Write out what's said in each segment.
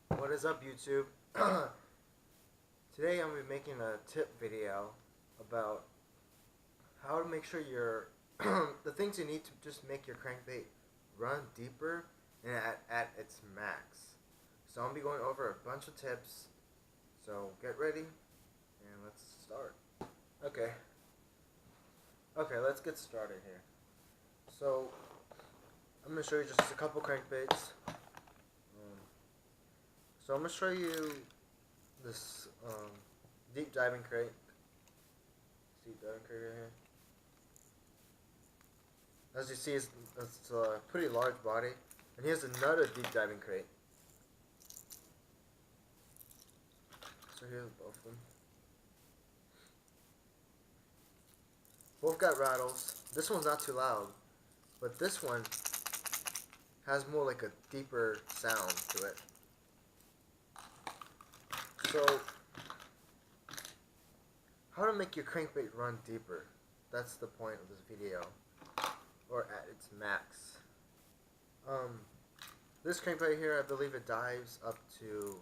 What is up, YouTube? Today I'm going to be making a tip video about how to make sure your the things you need to just make your crankbait run deeper and at its max. So I'm going to be going over a bunch of tips. So get ready and let's start. Okay. Okay, let's get started here. So I'm going to show you just a couple crankbaits. So I'm going to show you this deep diving crate. Deep diving crate right here. As you see, it's a pretty large body. And here's another deep diving crate. So here's both of them. Both got rattles. This one's not too loud, but this one has more like a deeper sound to it. So, how to make your crankbait run deeper? That's the point of this video, or at its max. This crankbait here, I believe it dives up to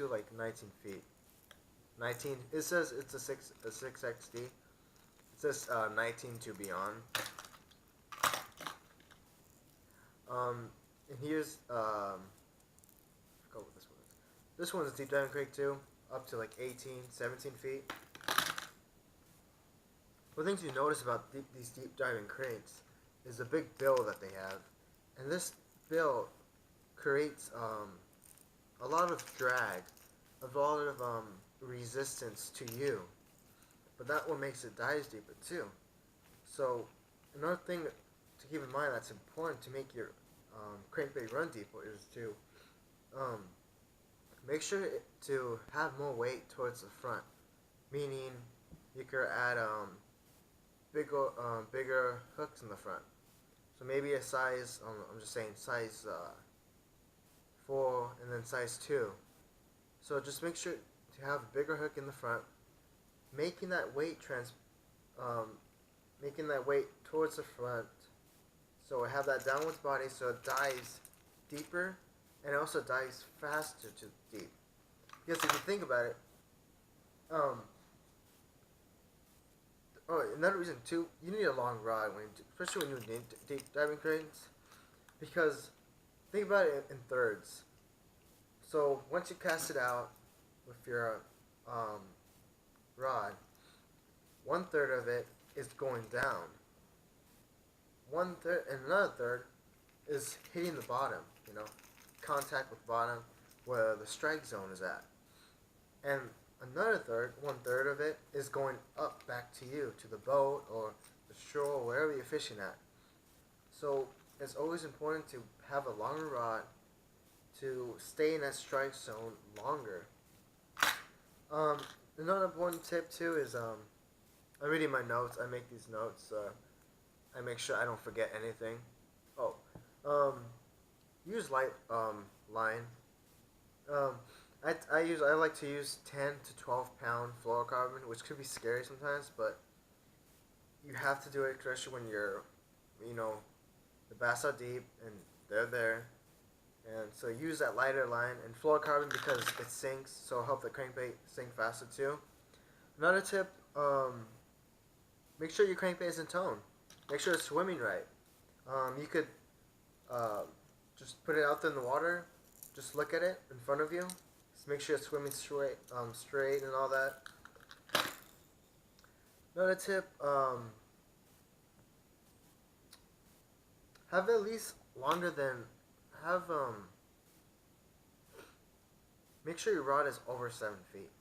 like 19 feet. 19. It says it's a 6XD. It says 19 to beyond. And here's I forgot what this one is. This one's a deep diving crate too, up to like 18, 17 feet. One thing you notice about these deep diving crates is the big bill that they have, and this bill creates a lot of drag, a lot of resistance to you, but that what makes it dive deeper too. So another thing to keep in mind that's important to make your crankbait run deeper is to make sure to have more weight towards the front, meaning you could add bigger hooks in the front. So maybe a size, I'm just saying size 4 and then size 2. So just make sure to have a bigger hook in the front, making that weight towards the front. So I have that downwards body, so it dives deeper and it also dives faster to deep. Because if you think about it, another reason too, you need a long rod especially when you're deep diving crates, because think about it in thirds. So once you cast it out with your rod, 1/3 of it is going down. 1/3 and another third is hitting the bottom. Contact with bottom where the strike zone is at, and another 1/3 of it is going up back to you, to the boat or the shore, wherever you're fishing at. So it's always important to have a longer rod to stay in that strike zone longer. Another important tip too is I'm reading my notes. I make these notes. I make sure I don't forget anything. Use light line. I like to use 10 to 12 pound fluorocarbon, which could be scary sometimes, but you have to do it, especially when you're, the bass are deep and they're there. And so use that lighter line and fluorocarbon because it sinks, so it'll help the crankbait sink faster too. Another tip, make sure your crankbait is in tone. Make sure it's swimming right. You could just put it out there in the water. Just look at it in front of you. Just make sure it's swimming straight and all that. Another tip, have at least longer than make sure your rod is over 7 feet.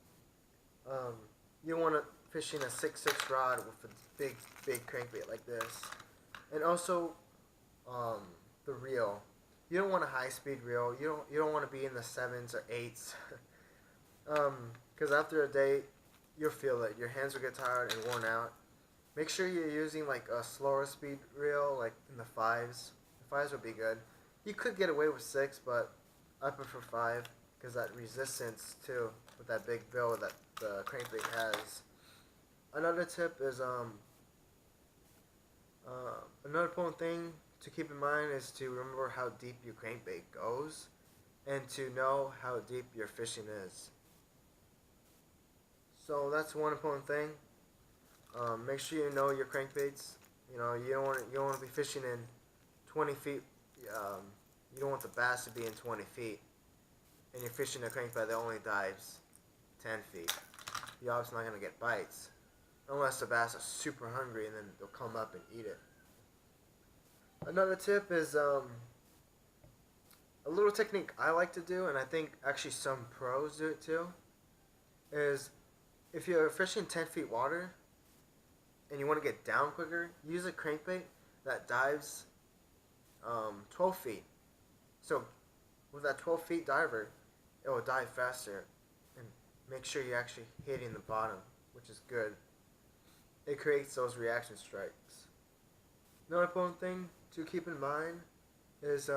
You want to fish in a 6/6 rod with a big crankbait like this, and also the reel. You don't want a high-speed reel. You don't want to be in the 7s or 8s, because after a day, you'll feel it. Your hands will get tired and worn out. Make sure you're using like a slower speed reel, like in the 5s. The 5s would be good. You could get away with 6, but I prefer 5 because that resistance too with that big bill that the crankbait has. Another tip is Another important thing to keep in mind is to remember how deep your crankbait goes and to know how deep your fishing is. So that's one important thing. Make sure you know your crankbaits. You know, you don't want to be fishing in 20 feet. Um, you don't want the bass to be in 20 feet, and you're fishing a crankbait that only dives 10 feet. You're obviously not gonna get bites, unless the bass are super hungry, and then they'll come up and eat it. Another tip is a little technique I like to do, and I think actually some pros do it too. Is if you're fishing 10 feet water and you want to get down quicker, use a crankbait that dives 12 feet. So with that 12 feet diver, it will dive faster, and make sure you're actually hitting the bottom, which is good. It creates those reaction strikes. Another important thing to keep in mind is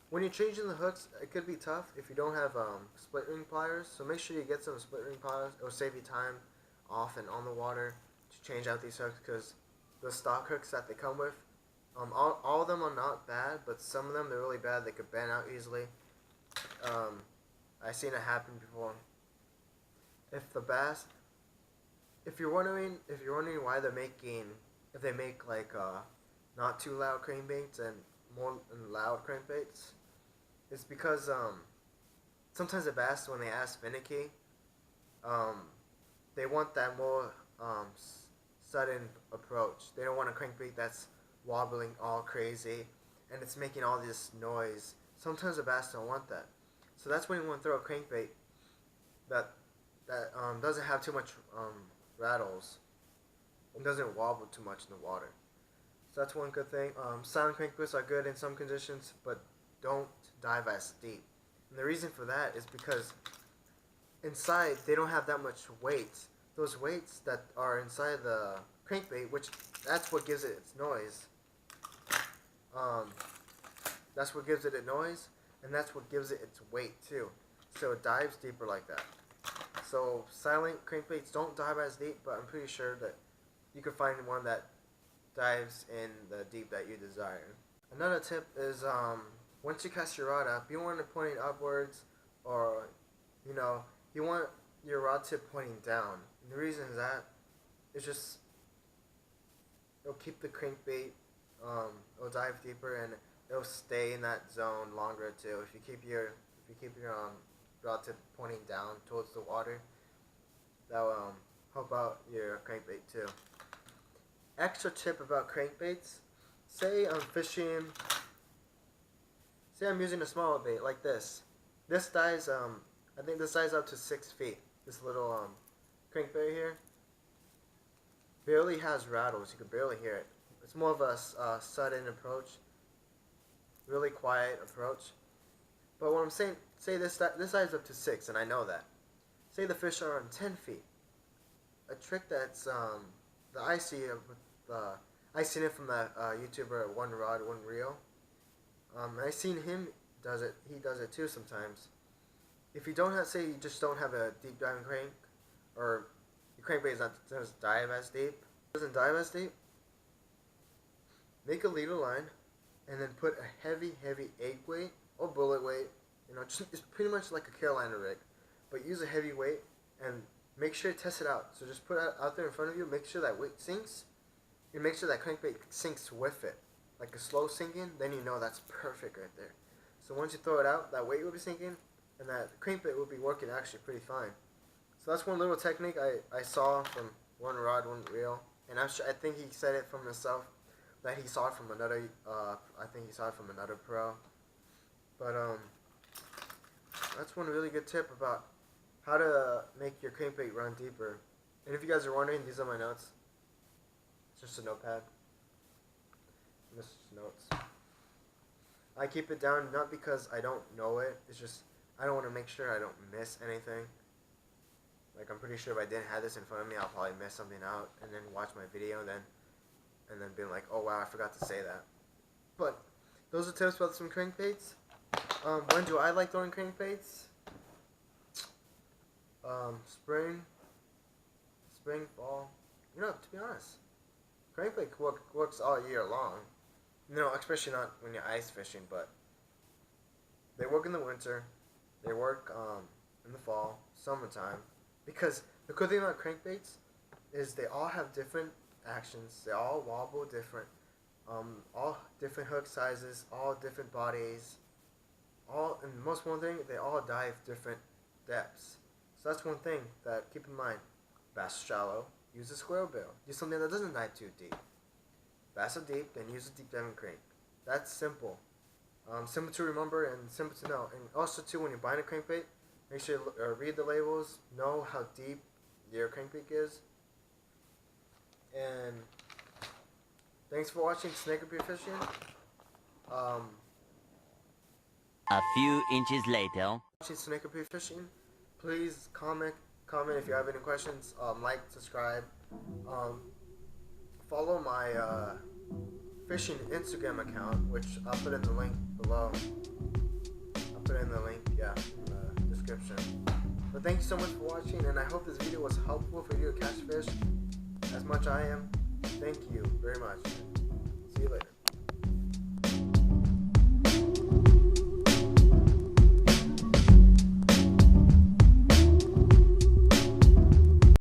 when you're changing the hooks, it could be tough if you don't have split ring pliers. So make sure you get some split ring pliers. It will save you time off and on the water to change out these hooks, because the stock hooks that they come with, all of them are not bad, but some of them they're really bad. They could bend out easily. I've seen it happen before. If you're wondering why if they make like not too loud crankbaits and more loud crankbaits, it's because sometimes the bass, when they ask finicky, they want that more sudden approach. They don't want a crankbait that's wobbling all crazy and it's making all this noise. Sometimes the bass don't want that, so that's when you want to throw a crankbait that doesn't have too much rattles and doesn't wobble too much in the water. So that's one good thing. Silent crankbaits are good in some conditions, but don't dive as deep. And the reason for that is because inside they don't have that much weight. Those weights that are inside the crankbait, which that's what gives it its noise. That's what gives it a noise, and that's what gives it its weight too. So it dives deeper like that. So silent crankbaits don't dive as deep, but I'm pretty sure that you can find one that dives in the deep that you desire. Another tip is once you cast your rod up, you want it pointing upwards, or you want your rod tip pointing down. And the reason is that it's just it'll keep the crankbait, it'll dive deeper and it'll stay in that zone longer too. If you keep your rod tip pointing down towards the water, that will help out your crankbait too. Extra tip about crankbaits: say I'm using a smaller bait like this. This dives I think this dives up to 6 feet. This little crankbait here barely has rattles. You can barely hear it. It's more of a sudden approach, really quiet approach. But what I'm saying, say this dives up to 6, and I know that. Say the fish are on 10 feet. A trick that's that I see I seen it from that YouTuber One Rod One Reel. I seen him does it. He does it too sometimes. If you don't have, say you just don't have a deep diving crank, or your crankbait doesn't dive as deep, make a leader line, and then put a heavy egg weight or bullet weight. It's pretty much like a Carolina rig, but use a heavy weight and make sure to test it out. So just put it out there in front of you. Make sure that weight sinks. You make sure that crankbait sinks with it, like a slow sinking. Then you know that's perfect right there. So once you throw it out, that weight will be sinking, and that crankbait will be working actually pretty fine. So that's one little technique I saw from One Rod One Reel, and I think he said it from himself, that he saw it from another. I think he saw it from another pro. But that's one really good tip about how to make your crankbait run deeper. And if you guys are wondering, these are my notes. It's just a notepad. This is notes. I keep it down not because I don't know it. It's just I don't want to make sure I don't miss anything. Like, I'm pretty sure if I didn't have this in front of me, I'll probably miss something out and then watch my video and then being like, oh wow, I forgot to say that. But those are tips about some crankbaits. When do I like throwing crankbaits? Spring, fall. To be honest, crankbait works all year long. Especially not when you're ice fishing, but they work in the winter. They work in the fall, summertime. Because the cool thing about crankbaits is they all have different actions. They all wobble different. All different hook sizes, all different bodies. And most one thing, they all dive different depths. So that's one thing that keep in mind. Bass shallow, use a square bill. Use something that doesn't dive too deep. Bass so deep, then use a deep diving crank. That's simple. Simple to remember and simple to know. And also too, when you're buying a crankbait, make sure you read the labels, know how deep your crankbait is. And thanks for watching Snake Up Your Fishing. A few inches later. Watching Snake Up Your Fishing. Please comment if you have any questions. Like, subscribe. Follow my fishing Instagram account, which I'll put in the link below. I'll put in the link, in the description. But thank you so much for watching, and I hope this video was helpful for you to catch fish as much as I am. Thank you very much. See you later.